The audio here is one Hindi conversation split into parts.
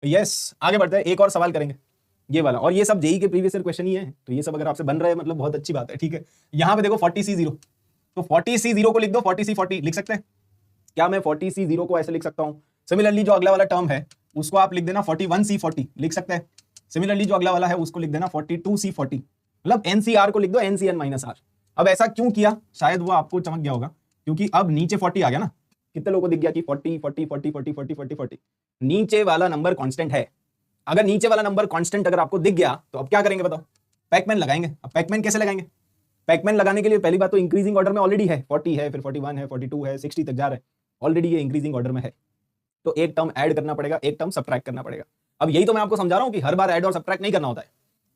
यस, आगे बढ़ते हैं, एक और सवाल करेंगे ये वाला, और ये सब जेई के प्रीवियस ईयर क्वेश्चन ही है, तो ये सब अगर आपसे बन रहा है मतलब बहुत अच्छी बात है, ठीक है। यहाँ पे देखो 40C0, तो 40C0 को लिख दो 40C40 लिख सकते हैं क्या? मैं 40C0 को ऐसे लिख सकता हूँ। सिमिलरली जो अगला वाला टर्म है उसको आप लिख देना 41C40 लिख सकते हैं। सिमिलरली जो अगला वाला है उसको लिख देना 42C40, मतलब NCR को लिख दो NCN-R। अब ऐसा क्यों किया, शायद वो आपको चमक गया होगा, क्योंकि अब नीचे 40 आ गया ना। कितने लोगों को दिख गया कि 40 40 40 40 40 40 40 नीचे वाला नंबर कांस्टेंट है। अगर नीचे वाला नंबर कांस्टेंट अगर आपको दिख गया तो अब क्या करेंगे बताओ? पैकमैन लगाएंगे। अब पैकमैन कैसे लगाएंगे? पैकमैन लगाने के लिए पहली बात तो इंक्रीजिंग ऑर्डर में ऑलरेडी है, 40 है, फिर 41 है, 42 है, 60 तक जा रहा है, ऑलरेडी ये इंक्रीजिंग ऑर्डर में है, तो एक टर्म ऐड करना पड़ेगा, एक टर्म सब्ट्रैक्ट करना पड़ेगा। अब यही तो मैं आपको समझा रहा हूं कि हर बार ऐड और सब्ट्रैक्ट नहीं करना होता है,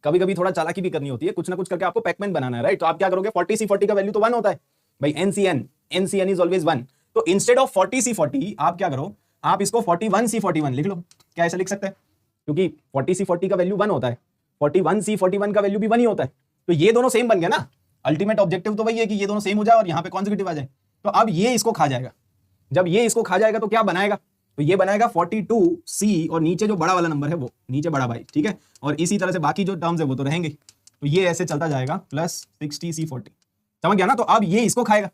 कभी कभी थोड़ा चालाकी भी करनी होती है, कुछ ना कुछ करके आपको पैकमैन बनाना है, राइट। तो आप क्या करोगे, 40C40 का वैल्यू तो 1 होता है भाई, NCN इज ऑलवेज 1, तो इंस्टेड ऑफ 40C40 आप क्या करो, आप इसको 41C41 लिख लो। क्या ऐसा लिख सकते हैं? क्योंकि 40C40 का वैल्यू 1 होता है, 41C41 का वैल्यू भी 1 ही होता है, तो ये दोनों सेम बन गया ना। अल्टीमेट ऑब्जेक्टिव तो वही है कि ये दोनों सेम हो जाए और यहाँ पे कॉन्जिक्यूटिव आ जाए। तो अब ये इसको खा जाएगा, जब ये इसको खा जाएगा तो क्या बनाएगा, तो ये बनाएगा 42C और नीचे जो बड़ा वाला नंबर है वो नीचे बड़ा भाई, ठीक है। और इसी तरह से बाकी जो टर्म्स है वो तो रहेंगे, तो ये ऐसे चलता जाएगा प्लस 60C40, समझ गया ना। तो अब ये इसको खाएगा,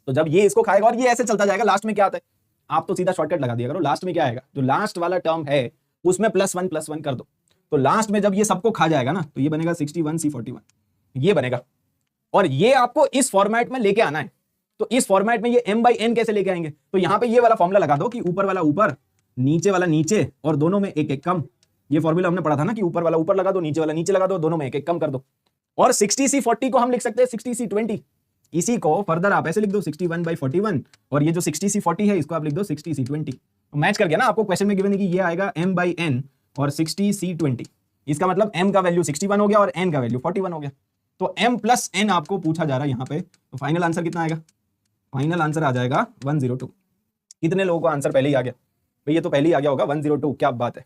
तो जब ये इसको खाएगा और ये ऐसे चलता जाएगा, लास्ट में क्या आता है, आप तो सीधा शॉर्टकट लगा दिया करो, लास्ट में क्या आएगा, जो लास्ट वाला टर्म है उसमें +1 कर दो, तो लास्ट में जब ये सबको खा जाएगा ना तो ये बनेगा 61C41, ये बनेगा। और ये आपको इस फॉर्मेट में लेके आना है, तो इस फॉर्मेट में ये m/n कैसे लेके आएंगे, तो यहां पे ये वाला फॉर्मूला लगा दो कि ऊपर वाला ऊपर, नीचे वाला नीचे, और दोनों में एक एक कम। ये फॉर्मूला हमने पढ़ा था ना कि ऊपर वाला ऊपर लगा दो, नीचे वाला नीचे लगा दो, दोनों में एक एक कम कर दो। और 60C40 को हम लिख सकते हैं 60C20, इसी को फर्दर आप ऐसे लिख दो 61/41, और ये जो 60C40 है इसको आप लिख दो 60C20। मैच कर गया ना, आपको क्वेश्चन में गिवन है कि ये आएगा m/n और 60C20, इसका मतलब m का वैल्यू 61 हो गया और n का वैल्यू 41 हो गया, तो m+n आपको पूछा जा रहा है यहाँ पे। तो फाइनल आंसर कितना आएगा, फाइनल आंसर आ जाएगा 102। कितने लोगों को आंसर पहले ही आ गया भाई? ये तो पहले ही आ गया होगा 102, क्या बात है।